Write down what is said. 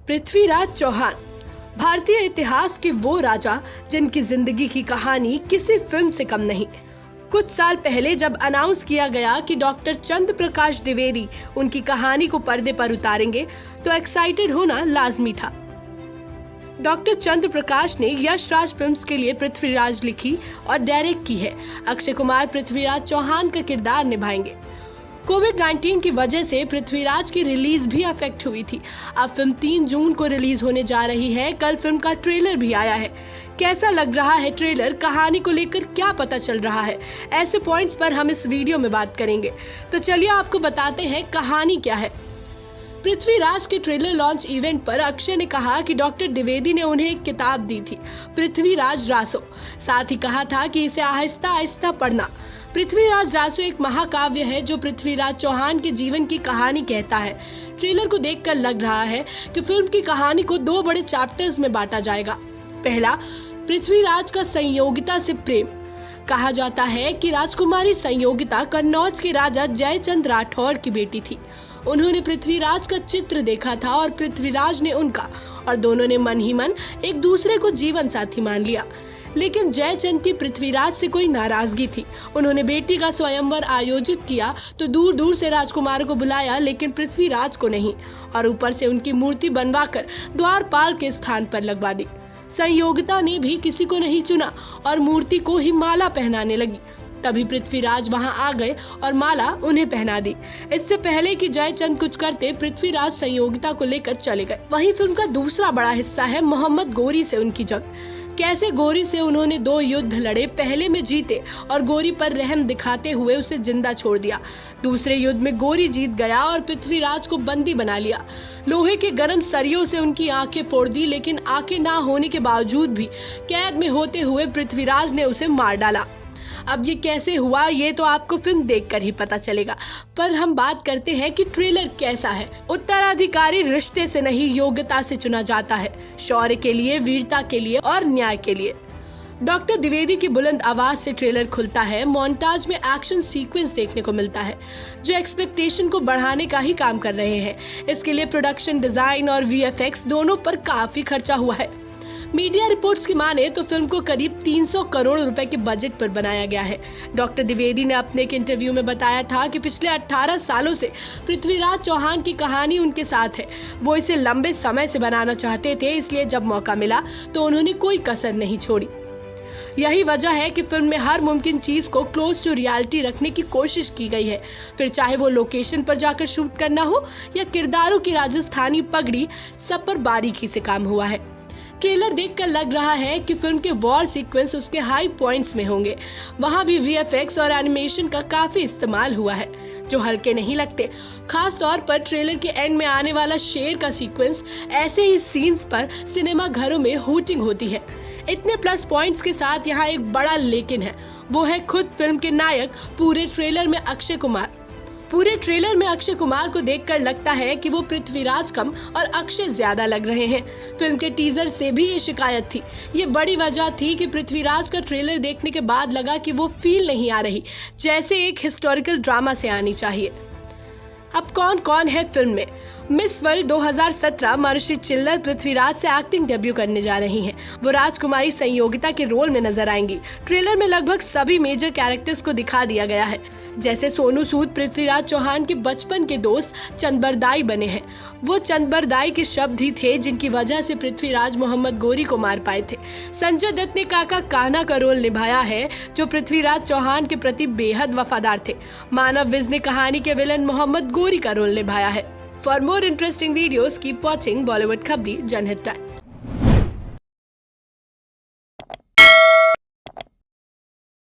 पृथ्वीराज चौहान भारतीय इतिहास के वो राजा जिनकी जिंदगी की कहानी किसी फिल्म से कम नहीं। कुछ साल पहले जब अनाउंस किया गया कि डॉक्टर चंद्र प्रकाश द्विवेदी उनकी कहानी को पर्दे पर उतारेंगे तो एक्साइटेड होना लाजमी था। डॉक्टर चंद्र प्रकाश ने यश राज फिल्म्स के लिए पृथ्वीराज लिखी और डायरेक्ट की है। अक्षय कुमार पृथ्वीराज चौहान का किरदार निभाएंगे। कोविड-19 की वजह से पृथ्वीराज की रिलीज भी अफेक्ट हुई थी। अब फिल्म 3 जून को रिलीज होने जा रही है। कल फिल्म का ट्रेलर भी आया है। कैसा लग रहा है ट्रेलर, कहानी को लेकर क्या पता चल रहा है, ऐसे पॉइंट्स पर हम इस वीडियो में बात करेंगे। तो चलिए आपको बताते हैं कहानी क्या है। पृथ्वीराज के ट्रेलर लॉन्च इवेंट पर अक्षय ने कहा कि डॉक्टर द्विवेदी ने उन्हें एक किताब दी थी, पृथ्वीराज रासो। साथ ही कहा था कि इसे आहिस्ता आहिस्ता पढ़ना। पृथ्वीराज रासो एक महाकाव्य है जो पृथ्वीराज चौहान के जीवन की कहानी कहता है। ट्रेलर को देखकर लग रहा है कि फिल्म की कहानी को 2 बड़े चैप्टर्स में बांटा जाएगा। पहला, पृथ्वीराज का संयोगिता से प्रेम। कहा जाता है कि राजकुमारी संयोगिता कन्नौज के राजा जयचंद राठौर की बेटी थी। उन्होंने पृथ्वीराज का चित्र देखा था और पृथ्वीराज ने उनका, और दोनों ने मन ही मन एक दूसरे को जीवन साथी मान लिया। लेकिन जयचंद की पृथ्वीराज से कोई नाराजगी थी। उन्होंने बेटी का स्वयंवर आयोजित किया तो दूर दूर से राजकुमार को बुलाया, लेकिन पृथ्वीराज को नहीं, और ऊपर से उनकी मूर्ति बनवाकर द्वारपाल के स्थान पर लगवा दी। संयोगिता ने भी किसी को नहीं चुना और मूर्ति को ही माला पहनाने लगी। तभी पृथ्वीराज वहां आ गए और माला उन्हें पहना दी। इससे पहले कि जयचंद कुछ करते, पृथ्वीराज संयोगिता को लेकर चले गए। वहीं फिल्म का दूसरा बड़ा हिस्सा है मोहम्मद गोरी से उनकी जंग। कैसे गोरी से उन्होंने 2 युद्ध लड़े, पहले में जीते और गोरी पर रहम दिखाते हुए उसे जिंदा छोड़ दिया। दूसरे युद्ध में गोरी जीत गया और पृथ्वीराज को बंदी बना लिया। लोहे के गर्म सरियों से उनकी आंखें फोड़ दी, लेकिन आंखें ना होने के बावजूद भी कैद में होते हुए पृथ्वीराज ने उसे मार डाला। अब ये कैसे हुआ, ये तो आपको फिल्म देखकर ही पता चलेगा। पर हम बात करते हैं कि ट्रेलर कैसा है। उत्तराधिकारी रिश्ते से नहीं, योग्यता से चुना जाता है, शौर्य के लिए, वीरता के लिए और न्याय के लिए। डॉक्टर द्विवेदी की बुलंद आवाज से ट्रेलर खुलता है। मोन्टाज में एक्शन सीक्वेंस देखने को मिलता है जो एक्सपेक्टेशन को बढ़ाने का ही काम कर रहे हैं। इसके लिए प्रोडक्शन डिजाइन और VFX दोनों पर काफी खर्चा हुआ है। मीडिया रिपोर्ट्स की माने तो फिल्म को करीब 300 करोड़ रुपए के बजट पर बनाया गया है। डॉक्टर द्विवेदी ने अपने एक इंटरव्यू में बताया था कि पिछले 18 सालों से पृथ्वीराज चौहान की कहानी उनके साथ है। वो इसे लंबे समय से बनाना चाहते थे, इसलिए जब मौका मिला तो उन्होंने कोई कसर नहीं छोड़ी। यही वजह है कि फिल्म में हर मुमकिन चीज को क्लोज टू रियलिटी रखने की कोशिश की गई है। फिर चाहे वो लोकेशन पर जाकर शूट करना हो या किरदारों की राजस्थानी पगड़ी, सब पर बारीकी से काम हुआ है। ट्रेलर देखकर लग रहा है कि फिल्म के वॉर सीक्वेंस उसके हाई पॉइंट्स में होंगे। वहां भी VFX और एनिमेशन का काफी इस्तेमाल हुआ है जो हल्के नहीं लगते। खास तौर पर ट्रेलर के एंड में आने वाला शेर का सीक्वेंस, ऐसे ही सीन्स पर सिनेमा घरों में हूटिंग होती है। इतने प्लस पॉइंट्स के साथ यहाँ एक बड़ा लेकिन है, वो है खुद फिल्म के नायक। पूरे ट्रेलर में अक्षय कुमार को देखकर लगता है कि वो पृथ्वीराज कम और अक्षय ज्यादा लग रहे हैं। फिल्म के टीजर से भी ये शिकायत थी। ये बड़ी वजह थी कि पृथ्वीराज का ट्रेलर देखने के बाद लगा कि वो फील नहीं आ रही जैसे एक हिस्टोरिकल ड्रामा से आनी चाहिए। अब कौन कौन है फिल्म में? मिस वर्ल्ड 2017 मानुषी चिल्लर पृथ्वीराज से एक्टिंग डेब्यू करने जा रही हैं। वो राजकुमारी संयोगिता के रोल में नजर आएंगी। ट्रेलर में लगभग सभी मेजर कैरेक्टर्स को दिखा दिया गया है। जैसे सोनू सूद पृथ्वीराज चौहान के बचपन के दोस्त चंदबरदाई बने हैं। वो चंदबरदाई के शब्द ही थे जिनकी वजह से पृथ्वीराज मोहम्मद गोरी को मार पाए थे। संजय दत्त ने काका कान्हा का रोल निभाया है जो पृथ्वीराज चौहान के प्रति बेहद वफादार थे। मानव विज ने कहानी के विलन मोहम्मद गोरी का रोल निभाया है। For more interesting videos, keep watching Bollywood Khabri Janhitt Times.